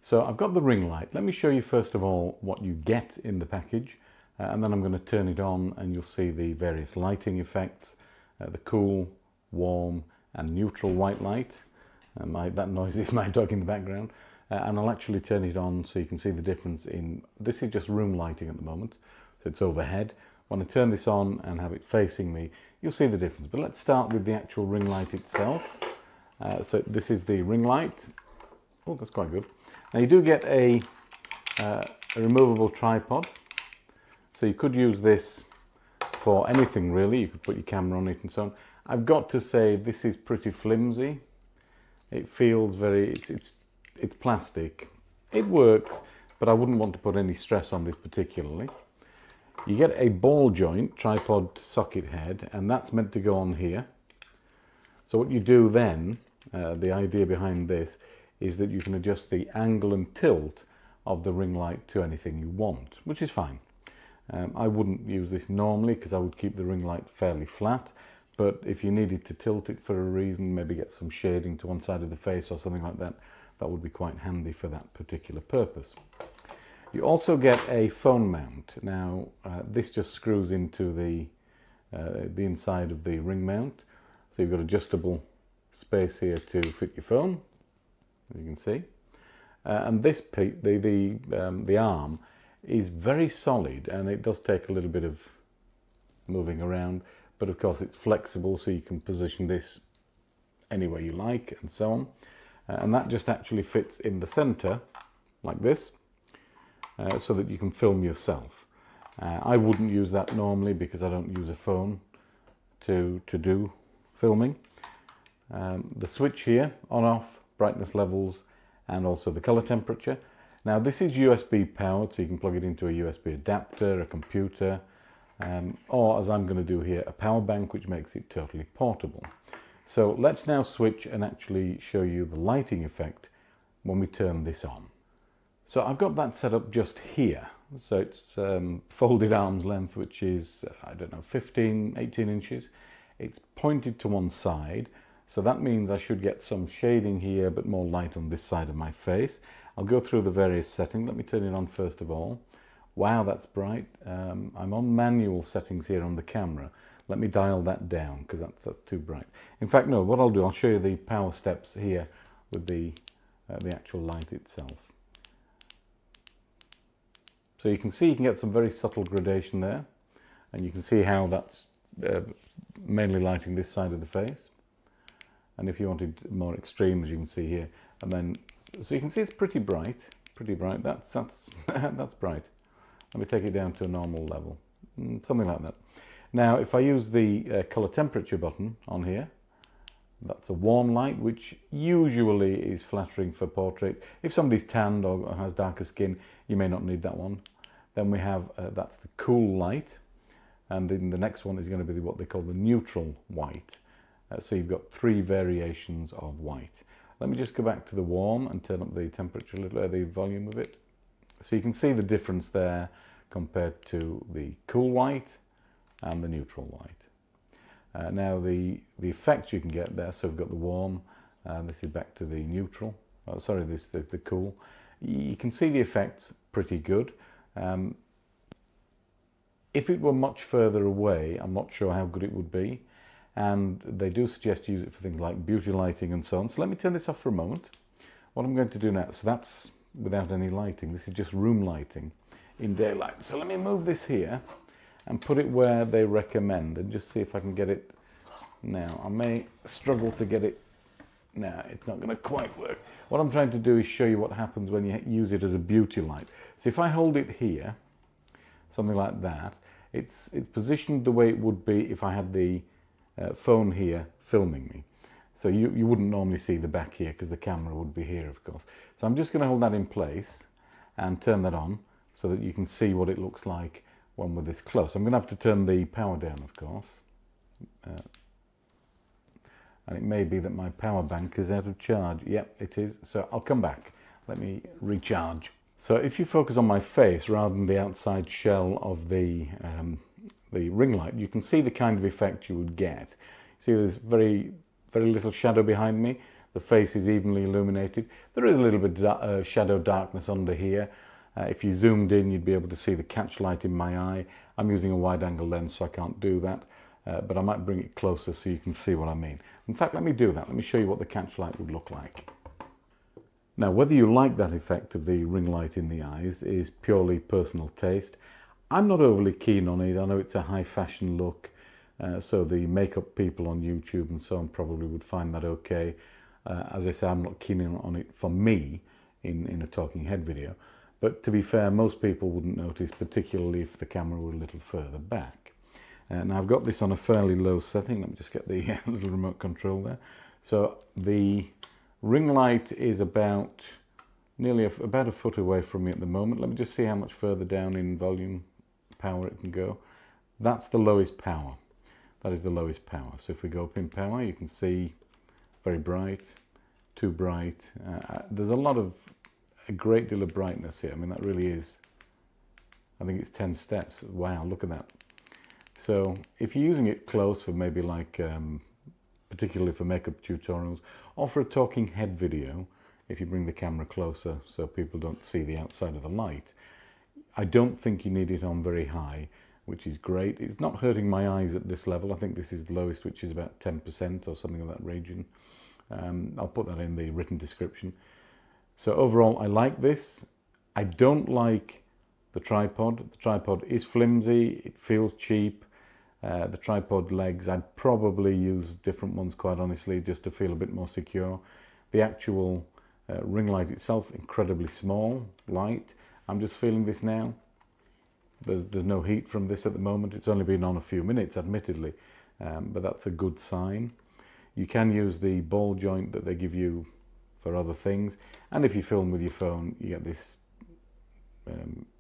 So I've got the ring light. Let me show you first of all what you get in the package, and then I'm going to turn it on and you'll see the various lighting effects, the cool, warm and neutral white light. That noise is my dog in the background. And I'll actually turn it on so you can see the difference in, this is just room lighting at the moment, so it's overhead. When I turn this on and have it facing me, you'll see the difference. But let's start with the actual ring light itself. So this is the ring light. Oh, that's quite good. Now you do get a removable tripod, so you could use this for anything really. You could put your camera on it and so on. I've got to say this is pretty flimsy. It feels very, it's plastic. It works, but I wouldn't want to put any stress on this particularly. You get a ball joint tripod socket head, and that's meant to go on here. So what you do then, the idea behind this, is that you can adjust the angle and tilt of the ring light to anything you want, which is fine. I wouldn't use this normally because I would keep the ring light fairly flat, but if you needed to tilt it for a reason, maybe get some shading to one side of the face or something like that, that would be quite handy for that particular purpose. You also get a phone mount. Now this just screws into the inside of the ring mount, so you've got adjustable space here to fit your phone, as you can see. And this the arm is very solid, and it does take a little bit of moving around, but of course it's flexible, so you can position this anywhere you like and so on. And that just actually fits in the center like this, so that you can film yourself. I wouldn't use that normally because I don't use a phone to do filming. The switch here, on off, brightness levels, and also the color temperature. Now this is USB powered, so you can plug it into a USB adapter, a computer, or as I'm going to do here, a power bank, which makes it totally portable. So let's now switch and actually show you the lighting effect when we turn this on. So I've got that set up just here. So it's folded arm's length, which is, I don't know, 18 inches. It's pointed to one side. So that means I should get some shading here, but more light on this side of my face. I'll go through the various settings. Let me turn it on first of all. Wow, that's bright. I'm on manual settings here on the camera. Let me dial that down because that's too bright. In fact, no, what I'll do, I'll show you the power steps here with the actual light itself. So you can see you can get some very subtle gradation there, and you can see how that's mainly lighting this side of the face. And if you wanted more extreme, as you can see here, and then so you can see it's pretty bright, That's that's bright. Let me take it down to a normal level, something like that. Now, if I use the color temperature button on here, that's a warm light, which usually is flattering for portrait. If somebody's tanned or has darker skin, you may not need that one. Then we have, that's the cool light. And then the next one is going to be what they call the neutral white. So you've got 3 variations of white. Let me just go back to the warm and turn up the temperature a little, the volume of it. So you can see the difference there compared to the cool white and the neutral white. Now the effects you can get there, so we've got the warm, this is back to the neutral, the cool. You can see the effects pretty good. If it were much further away, I'm not sure how good it would be, and they do suggest to use it for things like beauty lighting and so on. So let me turn this off for a moment. What I'm going to do now, so that's without any lighting, this is just room lighting in daylight. So let me move this here and put it where they recommend and just see if I can get it now. I may struggle to get it now, it's not going to quite work. What I'm trying to do is show you what happens when you use it as a beauty light. So if I hold it here, something like that, it's positioned the way it would be if I had the phone here filming me. So you wouldn't normally see the back here because the camera would be here, of course. So I'm just going to hold that in place and turn that on so that you can see what it looks like when we're this close. I'm going to have to turn the power down, of course. And it may be that my power bank is out of charge. Yep, it is. So I'll come back. Let me recharge. So if you focus on my face rather than the outside shell of the ring light, you can see the kind of effect you would get. See, there's very little shadow behind me. the face is evenly illuminated. There is a little bit of shadow darkness under here. If you zoomed in, you'd be able to see the catch light in my eye. I'm using a wide angle lens, so I can't do that, but I might bring it closer so you can see what I mean. In fact, let me do that. Let me show you what the catch light would look like. Now, whether you like that effect of the ring light in the eyes is purely personal taste. I'm not overly keen on it. I know it's a high fashion look, so the makeup people on YouTube and so on probably would find that okay. As I say, I'm not keen on it for me in a talking head video. But to be fair, most people wouldn't notice, particularly if the camera were a little further back. Now I've got this on a fairly low setting. Let me just get the little remote control there. So the ring light is about about a foot away from me at the moment. Let me just see how much further down in volume power it can go. That's the lowest power. That is the lowest power. So if we go up in power, you can see very bright, too bright. There's a great deal of brightness here. I mean, that really is, I think it's 10 steps. Wow, look at that. So if you're using it close for maybe like, particularly for makeup tutorials, or for a talking head video, if you bring the camera closer so people don't see the outside of the light, I don't think you need it on very high, which is great. It's not hurting my eyes at this level. I think this is the lowest, which is about 10% or something of that region. I'll put that in the written description. So overall, I like this. I don't like the tripod. The tripod is flimsy, it feels cheap. The tripod legs, I'd probably use different ones, quite honestly, just to feel a bit more secure. The actual ring light itself, incredibly small, light. I'm just feeling this now. There's no heat from this at the moment. It's only been on a few minutes, admittedly, but that's a good sign. You can use the ball joint that they give you for other things, and if you film with your phone, you get this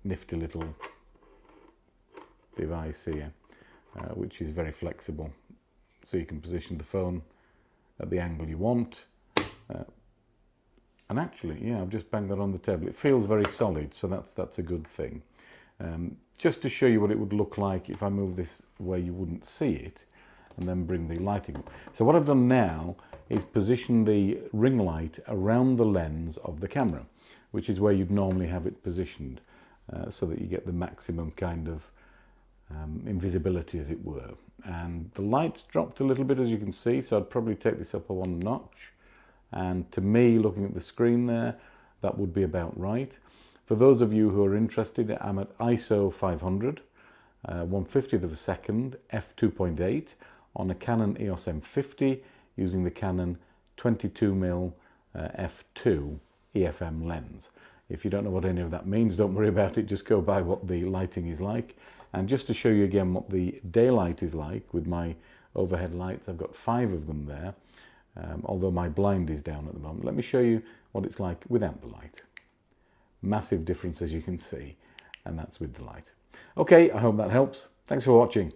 nifty little device here, which is very flexible, so you can position the phone at the angle you want. And actually, yeah, I've just banged that on the table. It feels very solid, so that's a good thing. Just to show you what it would look like if I move this where you wouldn't see it, and then bring the lighting up. So what I've done now is position the ring light around the lens of the camera, which is where you'd normally have it positioned, so that you get the maximum kind of invisibility, as it were. And the light's dropped a little bit, as you can see, so I'd probably take this up a one notch. And to me, looking at the screen there, that would be about right. For those of you who are interested, I'm at ISO 500, 1/50th of a second, f2.8 on a Canon EOS M50 using the Canon 22mm f2 EFM lens. If you don't know what any of that means, don't worry about it, just go by what the lighting is like. And just to show you again what the daylight is like with my overhead lights, I've got 5 of them there, although my blind is down at the moment. Let me show you what it's like without the light. Massive difference, as you can see, and that's with the light. Okay, I hope that helps. Thanks for watching.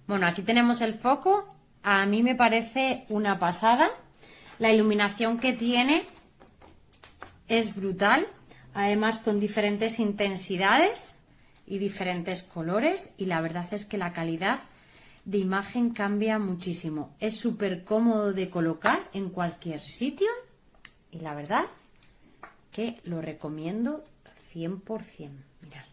Bueno, aquí tenemos el foco. A mí me parece una pasada. La iluminación que tiene es brutal. Además con diferentes intensidades y diferentes colores. Y la verdad es que la calidad de imagen cambia muchísimo. Es súper cómodo de colocar en cualquier sitio. Y la verdad que lo recomiendo 100%. Mirad.